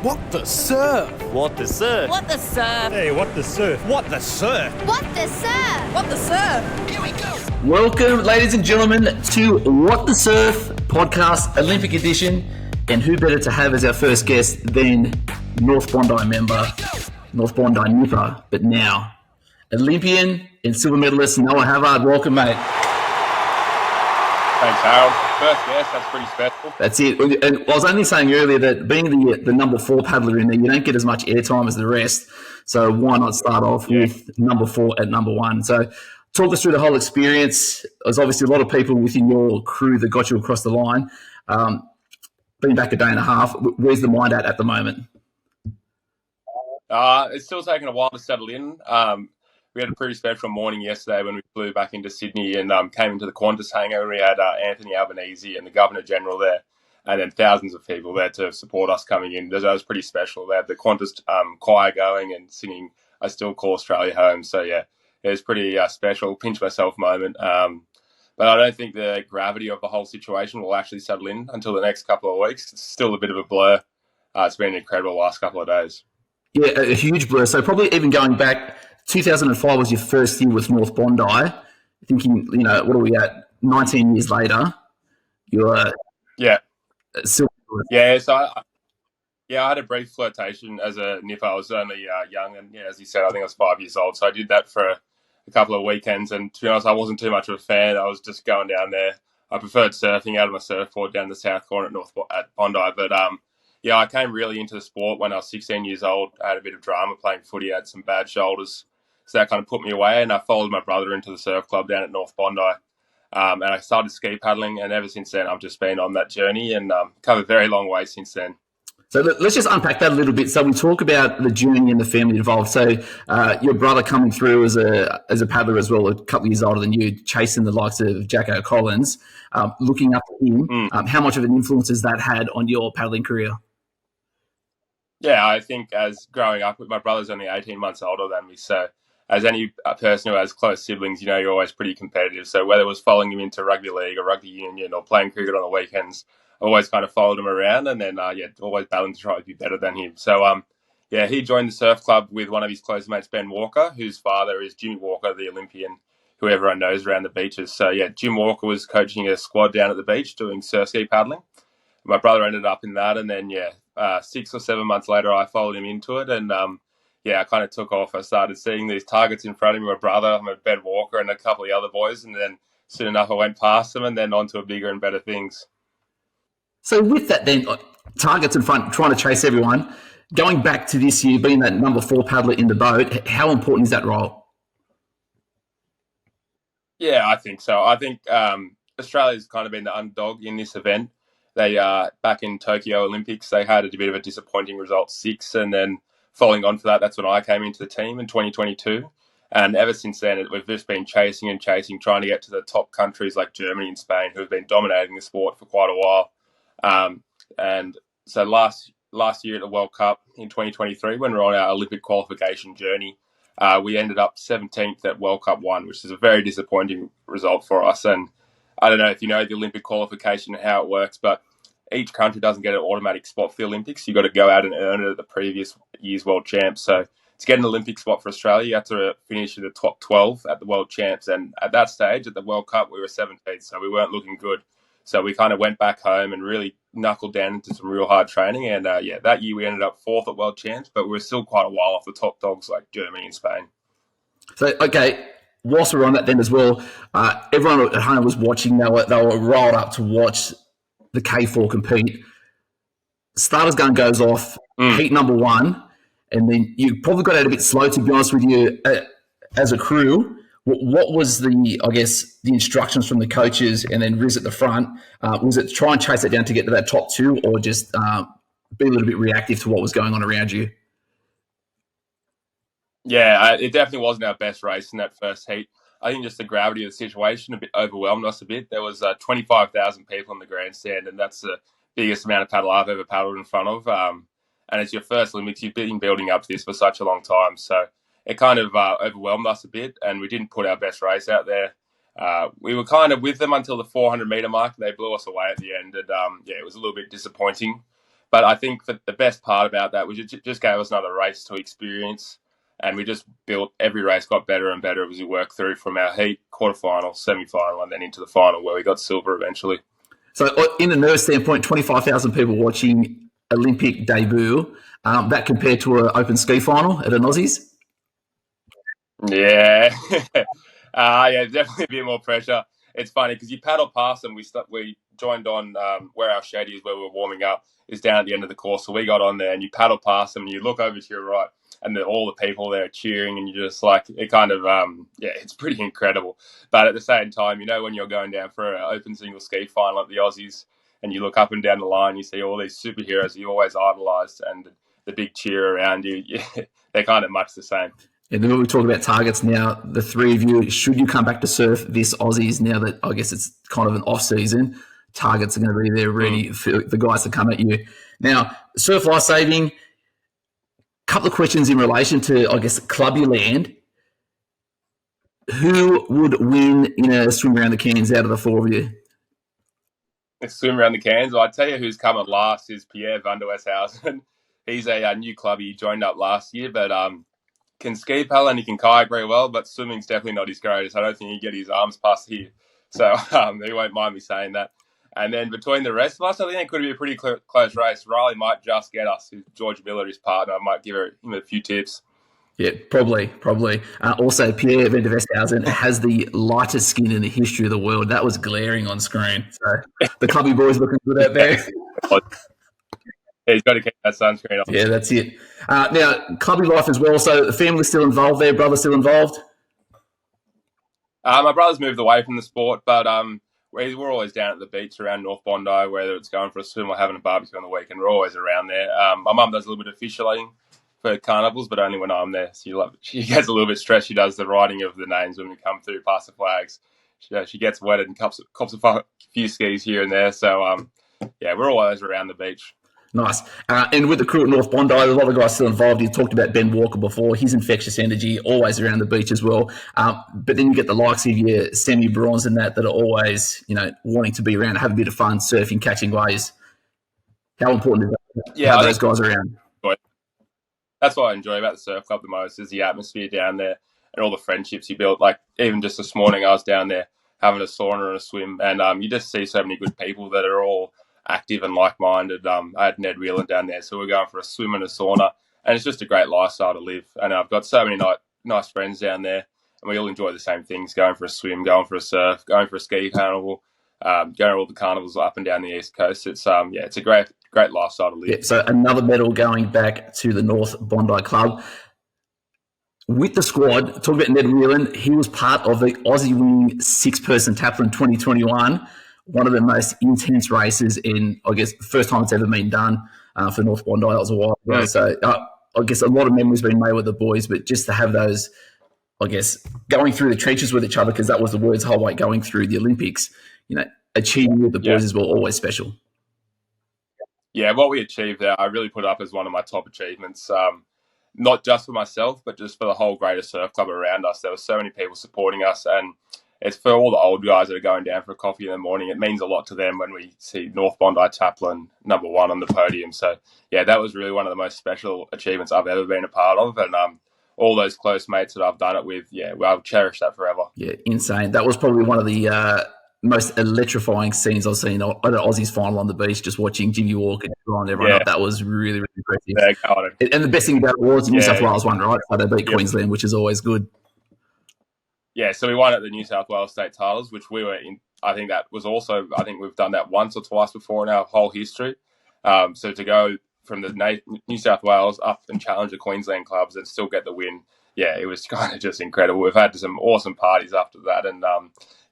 What the surf? What the surf? What the surf? Hey, what the surf? What the surf? What the surf? What the surf? Here we go. Welcome, ladies and gentlemen, to What the Surf podcast, Olympic edition. And who better to have as our first guest than North Bondi member, North Bondi nipper, but now Olympian and silver medalist Noah Havard. Welcome, mate. Thanks, Harold. First guest, that's pretty special. That's it. And I was only saying earlier that being the number 4 paddler in there, you don't get as much airtime as the rest. So why not start off with number 4 at number 1? So talk us through the whole experience. There's obviously a lot of people within your crew that got you across the line. Been back a day and a half. Where's the mind at the moment? It's still taking a while to settle in. We had a pretty special morning yesterday when we flew back into Sydney and came into the Qantas hangar. We had Anthony Albanese and the Governor General there, and then thousands of people there to support us coming in. That was pretty special. They had the Qantas choir going and singing "I Still Call Australia Home." So yeah, it was pretty special. Pinch myself moment. But I don't think the gravity of the whole situation will actually settle in until the next couple of weeks. It's still a bit of a blur. It's been incredible the last couple of days. Yeah, a huge blur. So probably even going back, 2005 was your first year with North Bondi. Thinking, what are we at? 19 years later, you're still. Yeah, so I had a brief flirtation as a nipper. I was only young, and as you said, I think I was 5 years old. So I did that for a couple of weekends, and to be honest, I wasn't too much of a fan. I was just going down there. I preferred surfing out of my surfboard down the south corner at Bondi. But I came really into the sport when I was 16 years old. I had a bit of drama playing footy. I had some bad shoulders. So that kind of put me away, and I followed my brother into the surf club down at North Bondi. And I started ski paddling, and ever since then, I've just been on that journey and come a very long way since then. So let's just unpack that a little bit. So we talk about the journey and the family involved. So your brother coming through as a paddler as well, a couple of years older than you, chasing the likes of Jacko Collins, looking up to him. How much of an influence has that had on your paddling career? Yeah, I think as growing up, my brother's only 18 months older than me, so as any person who has close siblings, you're always pretty competitive. So whether it was following him into rugby league or rugby union or playing cricket on the weekends, I always kind of followed him around and then, always battling to try to be better than him. So, he joined the surf club with one of his close mates, Ben Walker, whose father is Jimmy Walker, the Olympian, who everyone knows around the beaches. So, Jim Walker was coaching a squad down at the beach doing surf ski paddling. My brother ended up in that, and then, 6 or 7 months later, I followed him into it, and I kind of took off. I started seeing these targets in front of me, my brother, Ben Walker, and a couple of other boys, and then soon enough I went past them and then on to bigger and better things. So with that then, targets in front, trying to chase everyone, going back to this year, being that number 4 paddler in the boat, how important is that role? Yeah, I think so. I think Australia's kind of been the underdog in this event. They back in Tokyo Olympics, they had a bit of a disappointing result, 6, and then following on for that, that's when I came into the team in 2022. And ever since then, we've just been chasing, trying to get to the top countries like Germany and Spain, who have been dominating the sport for quite a while. And so last year at the World Cup in 2023, when we were on our Olympic qualification journey, we ended up 17th at World Cup 1, which is a very disappointing result for us. And I don't know if you know the Olympic qualification and how it works, but each country doesn't get an automatic spot for the Olympics. You've got to go out and earn it at the previous year's World Champs. So to get an Olympic spot for Australia, you have to finish in the top 12 at the World Champs. And at that stage, at the World Cup, we were 17th, so we weren't looking good. So we kind of went back home and really knuckled down into some real hard training. And that year we ended up 4th at World Champs, but we were still quite a while off the top dogs like Germany and Spain. So, okay, whilst we're on that then as well, everyone at home was watching. They were rolled up to watch the K4 compete. Starters gun goes off, heat number 1, and then you probably got out a bit slow, to be honest with you, as a crew. What was the instructions from the coaches and then Riz at the front? Was it try and chase it down to get to that top 2, or just be a little bit reactive to what was going on around you? Yeah, it definitely wasn't our best race in that first heat. I think just the gravity of the situation overwhelmed us a bit. There was 25,000 people in the grandstand, and that's the biggest amount of paddle I've ever paddled in front of. And it's your first Olympics. You've been building up to this for such a long time. So it kind of overwhelmed us a bit, and we didn't put our best race out there. We were kind of with them until the 400-metre mark. They blew us away at the end, and it was a little bit disappointing. But I think that the best part about that was it just gave us another race to experience. And we just built, every race got better and better as we worked through from our heat, quarterfinal, semi-final, and then into the final where we got silver eventually. So in a nerve standpoint, 25,000 people watching Olympic debut, that compared to an open ski final at an Aussies? Yeah. Yeah, definitely a bit more pressure. It's funny because you paddle past them. We joined on where our shed is, where we were warming up, is down at the end of the course. So we got on there and you paddle past them and you look over to your right and all the people there are cheering and you're just like, it kind of, it's pretty incredible. But at the same time, when you're going down for an open single ski final at the Aussies and you look up and down the line, you see all these superheroes you always idolised and the big cheer around you. They're kind of much the same. And then when we talk about targets now, the three of you, should you come back to surf this Aussies now that I guess it's kind of an off season, targets are going to be there ready for the guys to come at you. Now, Surf Life Saving, couple of questions in relation to, I guess, Clubby Land. Who would win in a swim around the Cairns out of the four of you? A swim around the Cairns. Well, I tell you who's coming last is Pierre van der Westhausen. He's a new clubby. He joined up last year, but can ski paddle and he can kayak very well, but swimming's definitely not his greatest. I don't think he get his arms past here. So he won't mind me saying that. And then between the rest of us, I think it could be a pretty close race. Riley might just get us. George Miller, his partner, might give him a few tips. Yeah, probably. Also, Pierre van der Westhausen has the lightest skin in the history of the world. That was glaring on screen. So the clubby boys looking good out there. Yeah, he's got to keep that sunscreen on. Yeah, that's it. Now, clubby life as well. So the family's still involved there, brother still involved? My brother's moved away from the sport, but we're always down at the beach around North Bondi, whether it's going for a swim or having a barbecue on the weekend. We're always around there. My mum does a little bit of officiating for carnivals, but only when I'm there. So she gets a little bit stressed. She does the writing of the names when we come through past the flags. She gets wetted and cops a few skis here and there. So, we're always around the beach. Nice. And with the crew at North Bondi, a lot of guys still involved. You talked about Ben Walker before. His infectious energy, always around the beach as well. But then you get the likes of your semi-bronze and that are always, wanting to be around, have a bit of fun, surfing, catching waves. How important is that? Yeah, those guys around? That's what I enjoy about the surf club the most, is the atmosphere down there and all the friendships you build. Like, even just this morning, I was down there having a sauna and a swim, and you just see so many good people that are all active and like-minded. I had Ned Whelan down there, so we're going for a swim and a sauna, and it's just a great lifestyle to live. And I've got so many nice friends down there, and we all enjoy the same things: going for a swim, going for a surf, going for a ski carnival, going to all the carnivals up and down the East Coast. It's it's a great lifestyle to live. Yeah, so another medal going back to the North Bondi Club. With the squad, talk about Ned Whelan. He was part of the Aussie winning 6-person Taplin 2021. One of the most intense races in, I guess, the first time it's ever been done for North Bondi. That was a while ago. So I guess a lot of memories been made with the boys, but just to have those, I guess, going through the trenches with each other, because that was the words whole way going through the Olympics, achieving with the boys as well, always special. Yeah, what we achieved there, I really put up as one of my top achievements, not just for myself, but just for the whole greater surf club around us. There were so many people supporting us, and it's for all the old guys that are going down for a coffee in the morning. It means a lot to them when we see North Bondi Taplin #1 on the podium. So, yeah, that was really one of the most special achievements I've ever been a part of. And all those close mates that I've done it with, I'll cherish that forever. Yeah, insane. That was probably one of the most electrifying scenes I've seen at an Aussies final on the beach, just watching Jimmy Walker and everyone up. That was really, really impressive. Yeah, and the best thing about it was the New South Wales one, right? So they beat Queensland, which is always good. Yeah, so we won at the New South Wales state titles, which we were in. I think we've done that once or twice before in our whole history. So to go from the New South Wales up and challenge the Queensland clubs and still get the win, it was kind of just incredible. We've had some awesome parties after that, and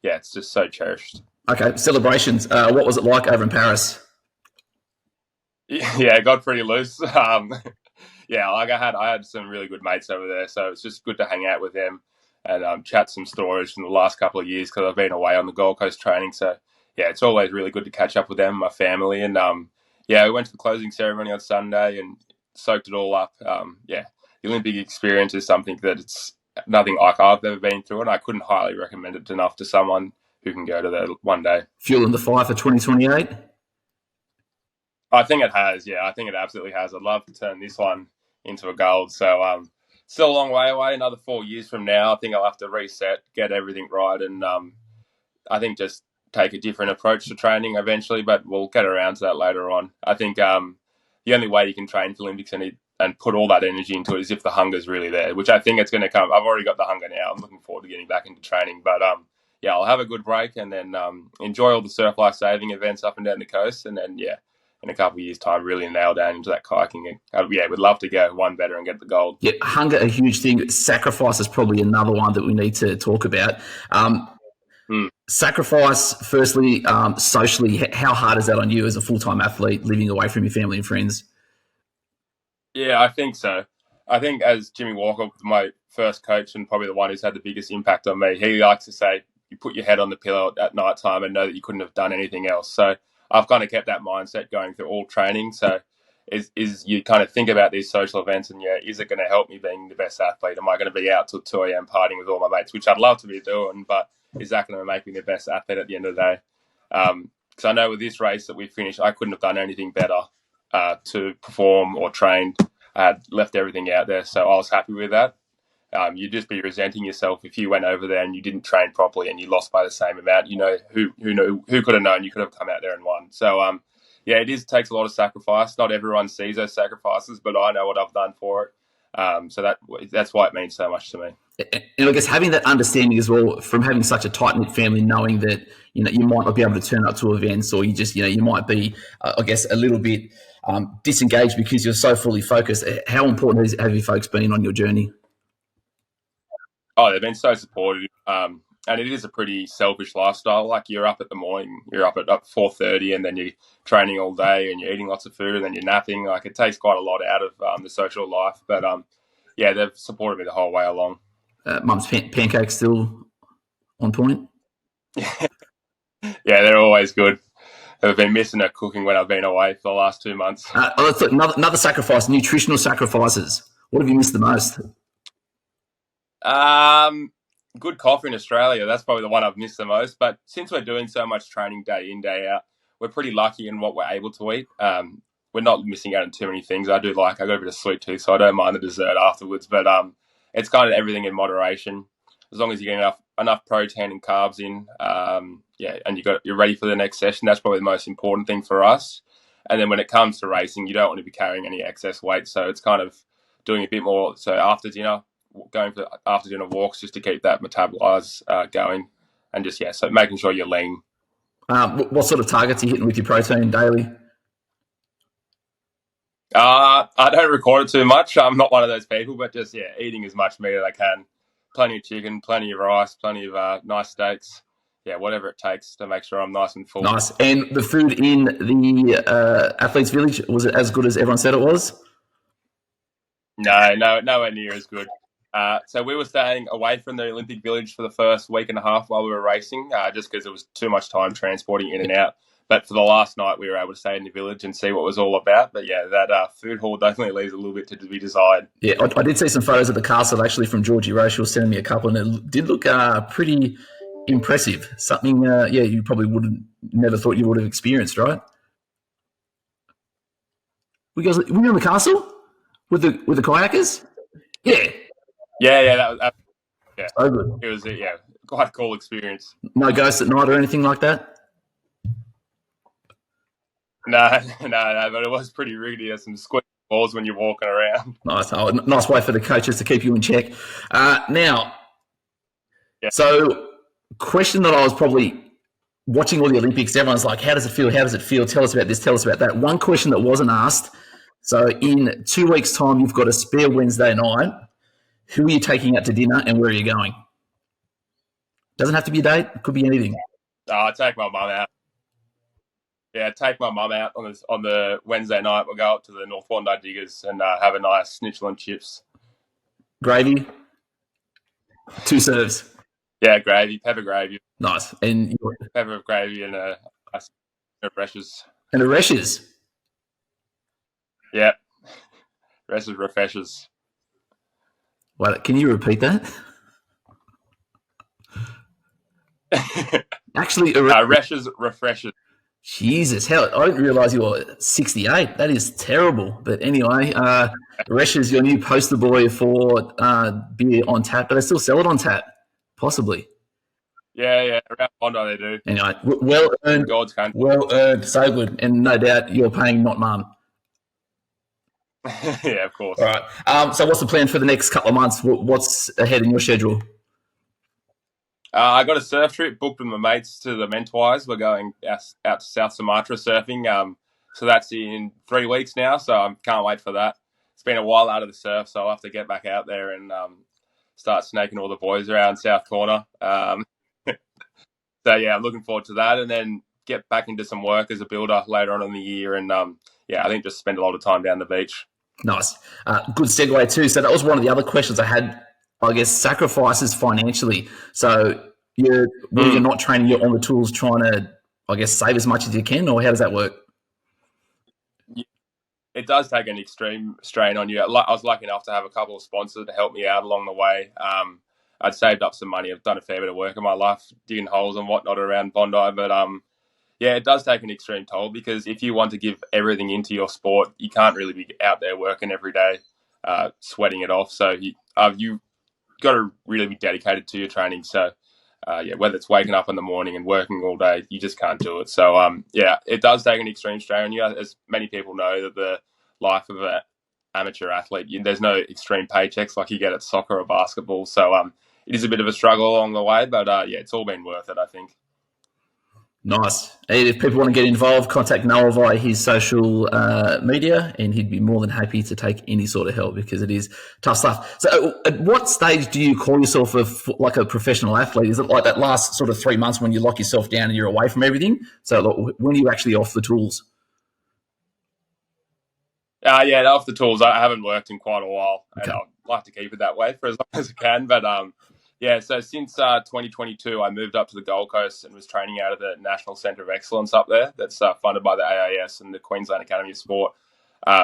it's just so cherished. Okay, celebrations. What was it like over in Paris? Yeah, it got pretty loose. I had some really good mates over there, so it's just good to hang out with them and chat some stories from the last couple of years, because I've been away on the Gold Coast training. So, it's always really good to catch up with them, my family. And, we went to the closing ceremony on Sunday and soaked it all up. The Olympic experience is something that it's nothing like I've ever been through, and I couldn't highly recommend it enough to someone who can go to that one day. Fueling the fire for 2028? I think it has. Yeah, I think it absolutely has. I'd love to turn this one into a gold. So, still a long way away. Another 4 years from now, I think I'll have to reset, get everything right, and I think just take a different approach to training eventually. But we'll get around to that later on. I think the only way you can train for Olympics and put all that energy into it is if the hunger's really there, which I think it's going to come. I've already got the hunger now. I'm looking forward to getting back into training. But yeah, I'll have a good break and then enjoy all the surf life saving events up and down the coast, and then yeah, in a couple of years' time, really nail down into that kayaking. And yeah, we'd love to go one better and get the gold. Yeah, hunger, a huge thing. Sacrifice is probably another one that we need to talk about. Sacrifice, firstly, socially, how hard is that on you as a full-time athlete living away from your family and friends? Yeah, I think so. I think as Jimmy Walker, my first coach and probably the one who's had the biggest impact on me, he likes to say, you put your head on the pillow at night time and know that you couldn't have done anything else. So I've kind of kept that mindset going through all training. So is you kind of think about these social events and, yeah, is it going to help me being the best athlete? Am I going to be out till 2 a.m. partying with all my mates, which I'd love to be doing, but is that going to make me the best athlete at the end of the day? Because I know with this race that we finished, I couldn't have done anything better to perform or train. I had left everything out there, so I was happy with that. You'd just be resenting yourself if you went over there and you didn't train properly and you lost by the same amount. You know who could have known you could have come out there and won. So yeah, takes a lot of sacrifice. Not everyone sees those sacrifices, but I know what I've done for it. So that's why it means so much to me. And I guess having that understanding as well from having such a tight knit family, knowing that you might not be able to turn up to events, or you might be, I guess, a little bit disengaged because you're so fully focused. How important have you folks been on your journey? Oh, they've been so supportive, and it is a pretty selfish lifestyle. Like you're up at the morning, you're up at 4:30, and then you're training all day, and you're eating lots of food, and then you're napping. Like it takes quite a lot out of the social life. But yeah, they've supported me the whole way along. Mum's pancakes still on point? Yeah, they're always good. I've been missing her cooking when I've been away for the last 2 months. Another sacrifice, nutritional sacrifices. What have you missed the most? Good coffee in Australia. That's probably the one I've missed the most. But since we're doing so much training day in, day out, we're pretty lucky in what we're able to eat. We're not missing out on too many things. I got a bit of sweet tooth, so I don't mind the dessert afterwards. But it's kind of everything in moderation. As long as you get enough protein and carbs in, yeah, and you're ready for the next session. That's probably the most important thing for us. And then when it comes to racing, you don't want to be carrying any excess weight. So it's kind of doing a bit more. So after dinner, going for after dinner walks just to keep that metabolize going, and just so making sure you're lean. What sort of targets are you hitting with your protein daily? I don't record it too much. I'm not one of those people, but just eating as much meat as I can. Plenty of chicken, plenty of rice, plenty of nice steaks. Yeah, whatever it takes to make sure I'm nice and full. Nice. And the food in the athletes' village, was it as good as everyone said it was? No, nowhere near as good. So we were staying away from the Olympic Village for the first week and a half while we were racing, just because it was too much time transporting in and out. But for the last night, we were able to stay in the village and see what it was all about. But yeah, that food hall definitely leaves a little bit to be desired. Yeah, I did see some photos of the castle actually from Georgie Rowe. She was sending me a couple, and it did look pretty impressive. Something, you probably never thought you would have experienced, right? Were you in the castle with the kayakers? Yeah. Yeah, that was so good. It was quite a cool experience. No ghosts at night or anything like that? No, but it was pretty riggedy. There's some squishy balls when you're walking around. Nice. Nice way for the coaches to keep you in check. So question that I was probably watching all the Olympics, everyone's like, how does it feel? How does it feel? Tell us about this, tell us about that. One question that wasn't asked. So in 2 weeks' time, you've got a spare Wednesday night. Who are you taking out to dinner and where are you going? Doesn't have to be a date. It could be anything. I'll take my mum out. Yeah, take my mum out on the Wednesday night. We'll go up to the North Bondi Diggers and have a nice schnitzel and chips. Gravy? 2 serves? Yeah, gravy, pepper gravy. Nice. And pepper gravy and a refreshers. And a refreshers? Yeah. Rest is refreshers. Wait, can you repeat that? Actually, refreshers. Jesus, hell, I didn't realise you were 68. That is terrible. But anyway, Resh is your new poster boy for beer on tap, but they still sell it on tap, possibly. Yeah, around Bondi they do. Anyway, well In earned, God's country. well earned, so good. And no doubt you're paying not mum. Yeah, of course. All right. So what's the plan for the next couple of months? What's ahead in your schedule? I got a surf trip booked with my mates to the Mentawais. We're going out to South Sumatra surfing. So that's in 3 weeks now. So I can't wait for that. It's been a while out of the surf, so I'll have to get back out there and start snaking all the boys around South Corner. So yeah, I'm looking forward to that, and then get back into some work as a builder later on in the year. And yeah, I think just spend a lot of time down the beach. Nice. Good segue too. So that was one of the other questions I had, I guess, sacrifices financially. So when you're not training, you're on the tools trying to, I guess, save as much as you can, or how does that work? It does take an extreme strain on you. I was lucky enough to have a couple of sponsors to help me out along the way. I'd saved up some money. I've done a fair bit of work in my life, digging holes and whatnot around Bondi. But yeah, it does take an extreme toll, because if you want to give everything into your sport, you can't really be out there working every day, sweating it off. So you've got to really be dedicated to your training. So yeah, whether it's waking up in the morning and working all day, you just can't do it. So yeah, it does take an extreme strain on you. As many people know, that the life of an amateur athlete, there's no extreme paychecks like you get at soccer or basketball. So it is a bit of a struggle along the way, but yeah, it's all been worth it, I think. Nice. If people want to get involved, contact Noah via his social media, and he'd be more than happy to take any sort of help, because it is tough stuff. So at what stage do you call yourself like a professional athlete? Is it like that last sort of 3 months when you lock yourself down and you're away from everything? So like, when are you actually off the tools? Yeah, off the tools. I haven't worked in quite a while, Okay. and I'd like to keep it that way for as long as I can. But yeah, so since 2022, I moved up to the Gold Coast and was training out of the National Centre of Excellence up there. That's funded by the AIS and the Queensland Academy of Sport.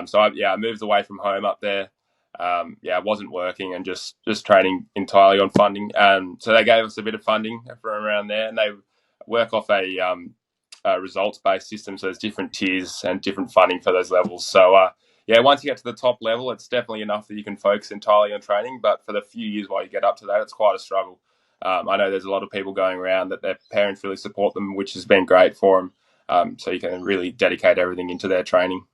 So I moved away from home up there. Yeah, I wasn't working and just training entirely on funding. So they gave us a bit of funding from around there, and they work off a results-based system. So there's different tiers and different funding for those levels. So yeah, once you get to the top level, it's definitely enough that you can focus entirely on training. But for the few years while you get up to that, it's quite a struggle. I know there's a lot of people going around that their parents really support them, which has been great for them. So you can really dedicate everything into their training.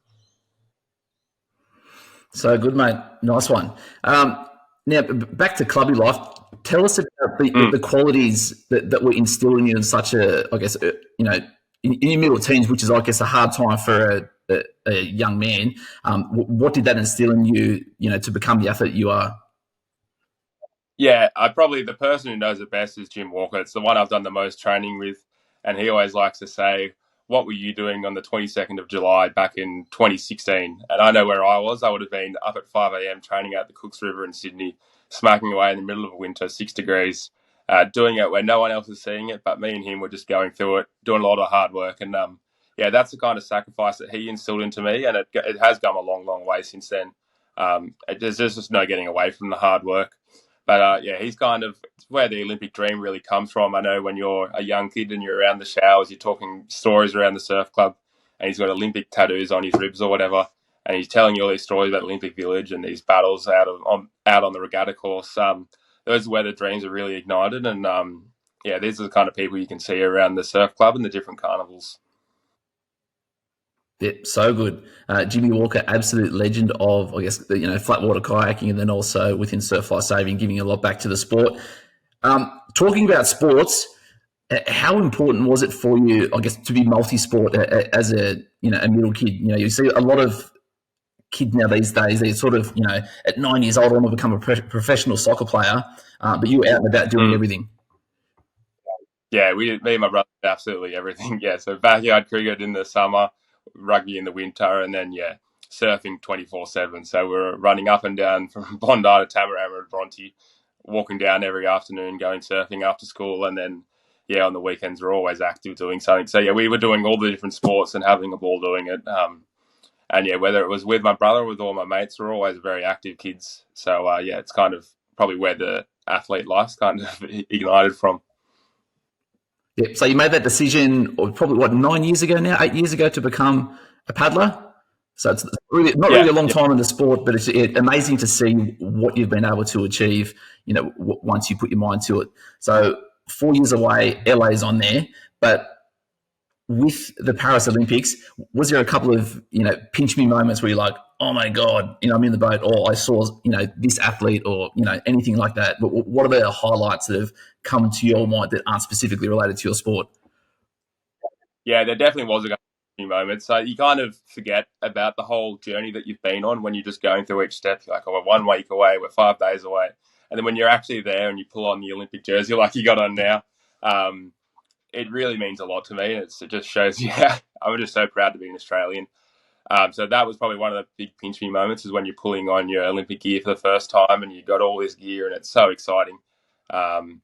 So good, mate. Nice one. Now, back to clubby life. Tell us about the qualities that were instilled in you in such a, I guess, in your middle teens, which is, I guess, a hard time for a young man. What did that instill in you, to become the athlete you are? Yeah, the person who knows it best is Jim Walker. It's the one I've done the most training with, and he always likes to say, "What were you doing on the 22nd of July back in 2016?" And I know where I was. I would have been up at 5 a.m. training at the Cooks River in Sydney, smacking away in the middle of winter, 6 degrees, doing it where no one else is seeing it, but me and him were just going through it, doing a lot of hard work. And yeah, that's the kind of sacrifice that he instilled into me, and it has come a long, long way since then. There's just no getting away from the hard work. But yeah, he's kind of where the Olympic dream really comes from. I know when you're a young kid and you're around the showers, you're talking stories around the surf club, and he's got Olympic tattoos on his ribs or whatever, and he's telling you all these stories about Olympic Village and these battles out on the regatta course. Those are where the dreams are really ignited, and yeah, these are the kind of people you can see around the surf club and the different carnivals. Yeah, so good. Jimmy Walker, absolute legend of, I guess, flat water kayaking, and then also within Surf Life Saving, giving a lot back to the sport. Talking about sports, how important was it for you, I guess, to be multi-sport as a middle kid? You see a lot of kids now these days, they're sort of, at 9 years old, want to become a professional soccer player, but you were out and about doing everything. Yeah, me and my brother did absolutely everything. Yeah, so backyard cricket in the summer, rugby in the winter, and then surfing 24/7. So we're running up and down from Bondi to Tamarama and Bronte, walking down every afternoon, going surfing after school, and then on the weekends we're always active doing something. So yeah, we were doing all the different sports and having a ball doing it. And yeah, whether it was with my brother or with all my mates, we're always very active kids. So yeah, it's kind of probably where the athlete life's kind of ignited from. Yep. So you made that decision, or probably 9 years ago now, 8 years ago, to become a paddler. So it's really not really a long time in the sport, but it's amazing to see what you've been able to achieve, once you put your mind to it. So 4 years away, LA's on there, but with the Paris Olympics, was there a couple of, pinch me moments where you're like, oh my God, I'm in the boat, or I saw, this athlete, or, anything like that? What are the highlights that have come to your mind that aren't specifically related to your sport? Yeah, there definitely was a few moments. So you kind of forget about the whole journey that you've been on when you're just going through each step. You're like, oh, we're 1 week away, we're 5 days away. And then when you're actually there and you pull on the Olympic jersey like you got on now, it really means a lot to me. It just shows you I'm just so proud to be an Australian. So that was probably one of the big pinch me moments, is when you're pulling on your Olympic gear for the first time and you got all this gear and it's so exciting. And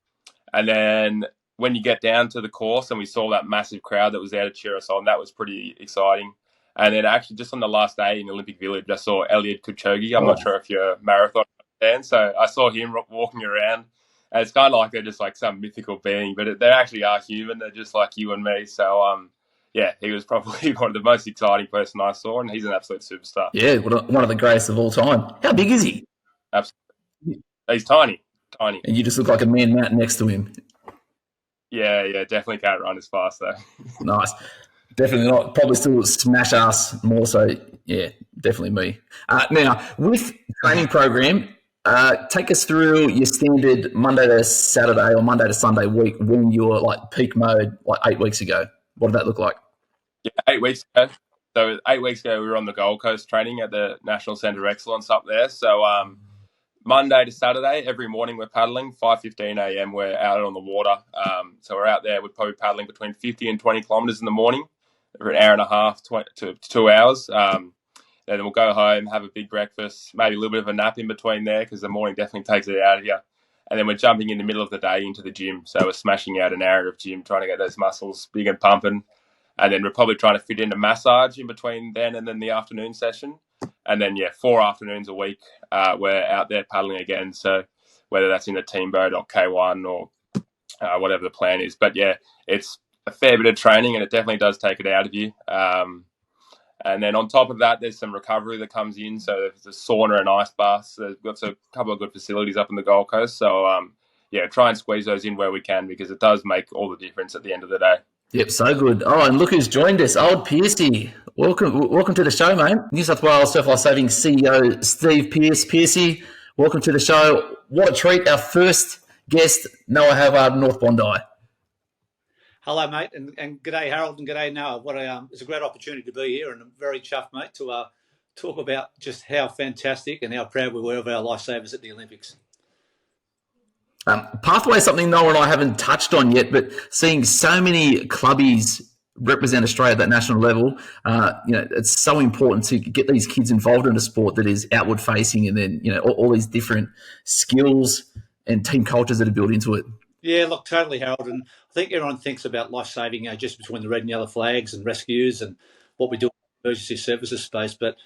then when you get down to the course and we saw that massive crowd that was there to cheer us on, that was pretty exciting. And then actually just on the last day in Olympic Village, I saw Eliud Kipchoge. I'm not sure if you're a marathon fan, so I saw him walking around. And it's kind of like they're just like some mythical being, but they actually are human. They're just like you and me. So, he was probably one of the most exciting person I saw, and he's an absolute superstar. Yeah, one of the greatest of all time. How big is he? Absolutely. He's tiny. And you just look like a man mountain next to him. Yeah, definitely can't run as fast though. Nice. Definitely not. Probably still smash ass more so. Yeah, definitely me. Now, with training program, take us through your standard Monday to Saturday or Monday to Sunday week when you were like peak mode, like 8 weeks ago. What did that look like? Yeah, 8 weeks ago. So 8 weeks ago, we were on the Gold Coast training at the National Centre of Excellence up there. So Monday to Saturday, every morning we're paddling. 5:15 a.m. we're out on the water. So we're out there. We're probably paddling between 50 and 20 kilometres in the morning for an hour and a half to 2 hours. Then we'll go home, have a big breakfast, maybe a little bit of a nap in between there, because the morning definitely takes it out of you. And then we're jumping in the middle of the day into the gym. So we're smashing out an hour of gym, trying to get those muscles big and pumping. And then we're probably trying to fit in a massage in between then and then the afternoon session. And then, 4 afternoons a week, we're out there paddling again. So whether that's in a team boat or K1 or whatever the plan is. But, it's a fair bit of training, and it definitely does take it out of you. And then on top of that, there's some recovery that comes in. So there's a sauna and ice baths. There's got a couple of good facilities up in the Gold Coast. So, try and squeeze those in where we can, because it does make all the difference at the end of the day. Yep, so good. Oh, and look who's joined us, old Piercy. Welcome to the show, mate. New South Wales Surf Life Saving CEO Steve Pearce. Piercy, welcome to the show. What a treat. Our first guest, Noah Havard, North Bondi. Hello, mate, and g'day, Harold, and g'day, Noah. It's a great opportunity to be here, and I'm very chuffed, mate, to talk about just how fantastic and how proud we were of our lifesavers at the Olympics. Pathway is something Noah and I haven't touched on yet, but seeing so many clubbies represent Australia at that national level, it's so important to get these kids involved in a sport that is outward facing, and then, all these different skills and team cultures that are built into it. Yeah, look, totally, Harold. And I think everyone thinks about life-saving just between the red and yellow flags and rescues and what we do in the emergency services space. But,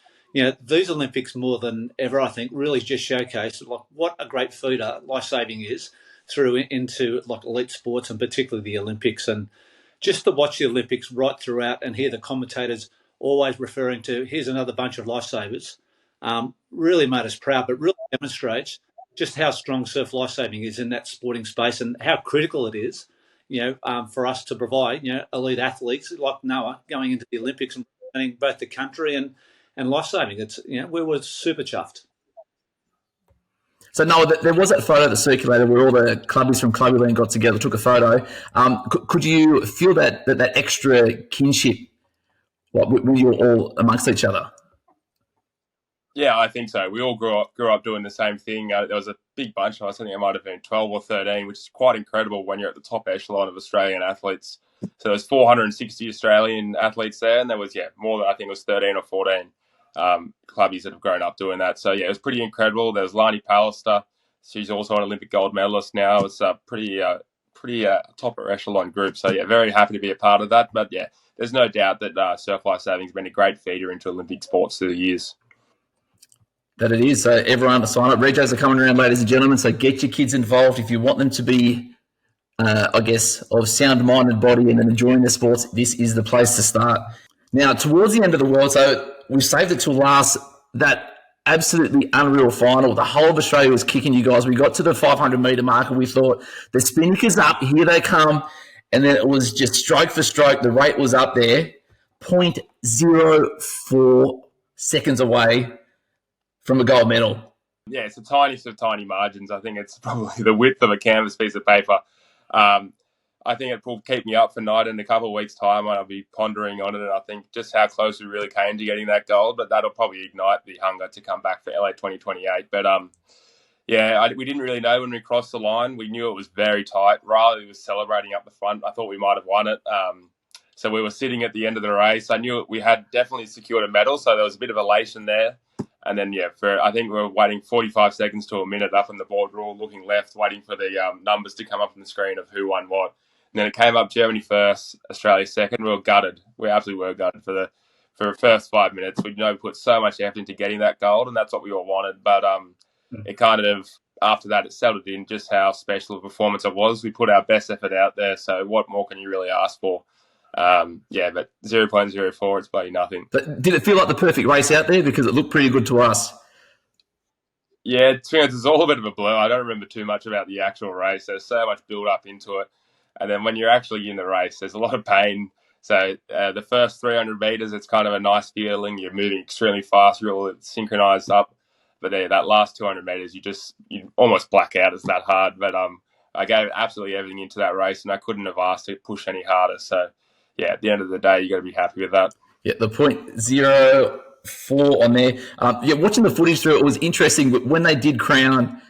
these Olympics more than ever, I think, really just showcase what a great feeder life-saving is through into elite sports, and particularly the Olympics. And just to watch the Olympics right throughout and hear the commentators always referring to, here's another bunch of lifesavers, really made us proud, but really demonstrates just how strong surf lifesaving is in that sporting space, and how critical it is, for us to provide, elite athletes like Noah going into the Olympics and representing both the country and lifesaving. It's, we were super chuffed. So Noah, there was that photo that circulated where all the clubbies from Clubbyland got together, took a photo. Could you feel that extra kinship, when you were all amongst each other? Yeah, I think so. We all grew up doing the same thing. There was a big bunch of us. I think it might have been 12 or 13, which is quite incredible when you're at the top echelon of Australian athletes. So there's 460 Australian athletes there, and there was, more than, I think it was 13 or 14 clubbies that have grown up doing that. So, it was pretty incredible. There's Lani Pallister. She's also an Olympic gold medalist now. It's a pretty top echelon group. So, very happy to be a part of that. But, there's no doubt that Surf Life Saving has been a great feeder into Olympic sports through the years. That it is. So everyone to sign up. Regos are coming around, ladies and gentlemen. So get your kids involved if you want them to be I guess, of sound mind and body and enjoying the sports, this is the place to start. Now, towards the end of the World, so we've saved it till last, that absolutely unreal final. The whole of Australia was kicking you guys. We got to the 500-metre mark and we thought, the Spinnakers up, here they come. And then it was just stroke for stroke. The rate was up there, 0.04 seconds away from a gold medal. Yeah, it's the tiniest of tiny margins. I think it's probably the width of a canvas piece of paper. I think it will keep me up for night in a couple of weeks' time when I'll be pondering on it. And I think just how close we really came to getting that gold, but that'll probably ignite the hunger to come back for LA 2028. But we didn't really know when we crossed the line. We knew it was very tight. Riley was celebrating up the front. I thought we might have won it. So we were sitting at the end of the race. I knew we had definitely secured a medal, so there was a bit of elation there. And then, I think we were waiting 45 seconds to a minute up on the board. We were all looking left, waiting for the numbers to come up on the screen of who won what. And then it came up Germany first, Australia second. We were gutted. We absolutely were gutted for the first 5 minutes. We put so much effort into getting that gold, and that's what we all wanted. But it kind of, after that, it settled in just how special a performance it was. We put our best effort out there, so what more can you really ask for? But 0.04, it's bloody nothing. But did it feel like the perfect race out there? Because it looked pretty good to us. Yeah, it's all a bit of a blur. I don't remember too much about the actual race. There's so much build up into it. And then when you're actually in the race, there's a lot of pain. So the first 300 metres, it's kind of a nice feeling. You're moving extremely fast. You're all synchronised up. But that last 200 metres, you almost black out. It's that hard. But I gave absolutely everything into that race, and I couldn't have asked to push any harder. So, yeah, at the end of the day, you got to be happy with that. Yeah, the 0.04 on there. Watching the footage through it was interesting. But when they did crown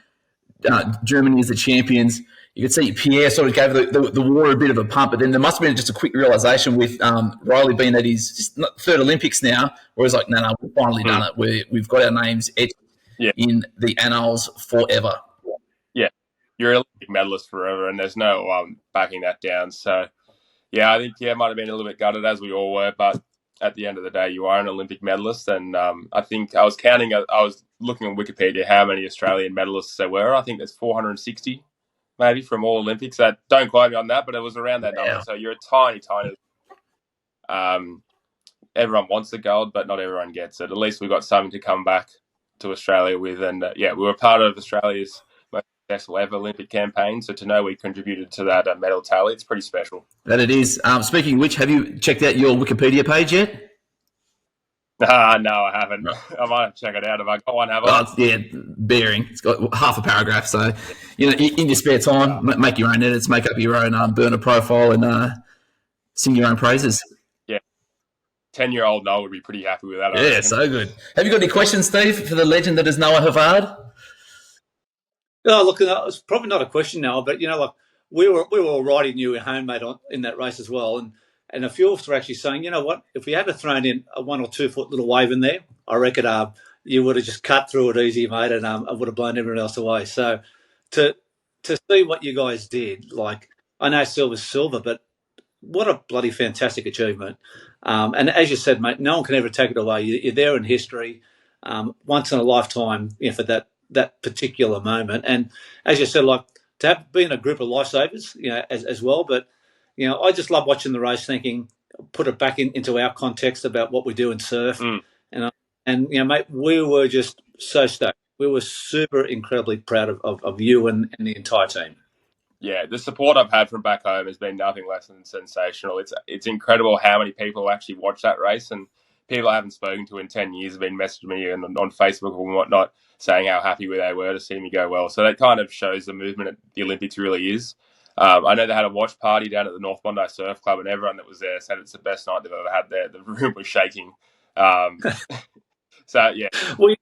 Germany as the champions, you could see Pierre sort of gave the war a bit of a pump. But then there must have been just a quick realisation with Riley being that he's just not third Olympics now, where he's like, no, we've finally done it. We've got our names etched in the annals forever. Yeah, you're an Olympic medalist forever, and there's no backing that down. So, yeah, I think Pierre might have been a little bit gutted, as we all were, but at the end of the day, you are an Olympic medalist. And I think I was looking on Wikipedia how many Australian medalists there were. I think there's 460 maybe from all Olympics. Don't quote me on that, but it was around that number. So you're a tiny. Everyone wants the gold, but not everyone gets it. At least we've got something to come back to Australia with. And we were part of Australia's most successful ever Olympic campaign. So to know we contributed to that medal tally, it's pretty special. That it is. Speaking of which, have you checked out your Wikipedia page yet? No, I haven't. No. I might have to check it out. Have I got one? Have I? Bearing. It's got half a paragraph. So, in your spare time, make your own edits, make up your own burner profile, and sing your own praises. Yeah. 10-year-old Noah would be pretty happy with that. Yeah, so good. Have you got any questions, Steve, for the legend that is Noah Havard? Oh, look, it's probably not a question, Noah, but we were all riding you at home, mate, in that race as well, and a few of us were actually saying, you know what, if we had thrown in a 1 or 2 foot little wave in there, I reckon you would have just cut through it easy, mate, and I would have blown everyone else away. So to see what you guys did, like, I know silver's silver, but what a bloody fantastic achievement. And as you said, mate, no one can ever take it away. You're there in history, once in a lifetime, for that particular moment. And as you said, like, to have been a group of lifesavers, as well, but I just love watching the race, thinking, put it back into our context about what we do in surf. And mate, we were just so stoked. We were super incredibly proud of you and the entire team. Yeah, the support I've had from back home has been nothing less than sensational. It's incredible how many people actually watch that race, and people I haven't spoken to in 10 years have been messaging me on Facebook and whatnot, saying how happy they were to see me go well. So that kind of shows the movement at the Olympics really is. I know they had a watch party down at the North Bondi Surf Club, and everyone that was there said it's the best night they've ever had there. The room was shaking. So, yeah. Well,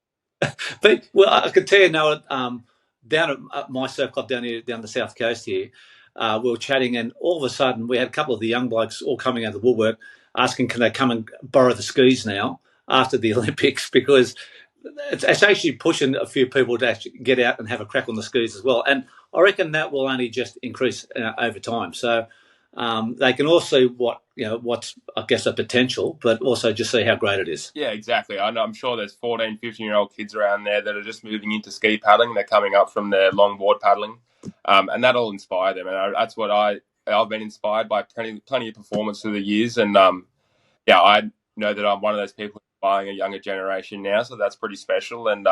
I could tell you, Noah, down at my surf club down the south coast here, we were chatting, and all of a sudden we had a couple of the young blokes all coming out of the woodwork asking, can they come and borrow the skis now after the Olympics, because it's actually pushing a few people to actually get out and have a crack on the skis as well. And I reckon that will only just increase over time. So they can also what's, I guess, a potential, but also just see how great it is. Yeah, exactly. I'm sure there's 14, 15-year-old kids around there that are just moving into ski paddling. They're coming up from their longboard paddling. and that'll inspire them. And that's what I've been inspired by plenty of performance through the years, and I know that I'm one of those people inspiring a younger generation now, so that's pretty special. And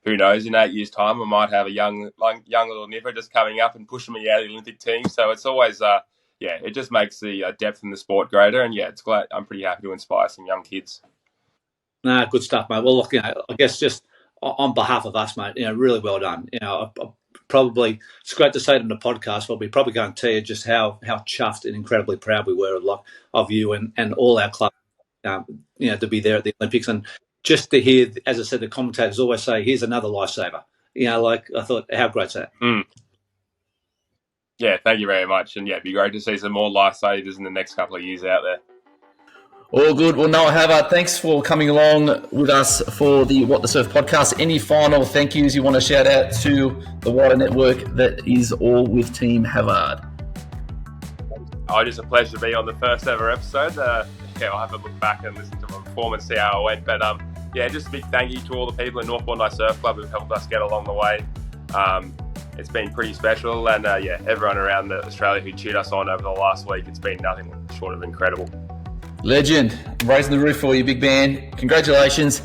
who knows, in 8 years' time, I might have a young little nipper just coming up and pushing me out of the Olympic team. So it's always, it just makes the depth in the sport greater. And it's glad I'm pretty happy to inspire some young kids. Nah, good stuff, mate. Well, look, I guess just on behalf of us, mate, really well done. Probably it's great to say it in the podcast, but we probably can't tell you just how chuffed and incredibly proud we were of you and all our club, to be there at the Olympics, and just to hear, as I said, the commentators always say, "Here's another lifesaver." I thought, how great's that? Yeah, thank you very much, and it'd be great to see some more lifesavers in the next couple of years out there. All good. Well, Noah Havard, thanks for coming along with us for the What the Surf podcast. Any final thank yous you want to shout out to the wider network that is all with Team Havard? Just a pleasure to be on the first ever episode. I'll have a look back and listen to my performance, see how it went. But just a big thank you to all the people in North Bondi Surf Club who've helped us get along the way. It's been pretty special, and everyone around Australia who cheered us on over the last week, it's been nothing short of incredible. Legend. Raising the roof for you, big man. Congratulations.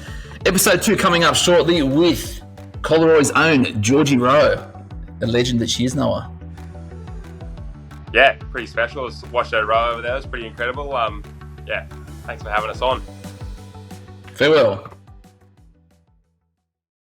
Episode 2 coming up shortly with Collaroy's own Georgie Rowe, the legend that she is, Noah. Yeah, pretty special. Watched her row over there. It was pretty incredible. Thanks for having us on. Farewell.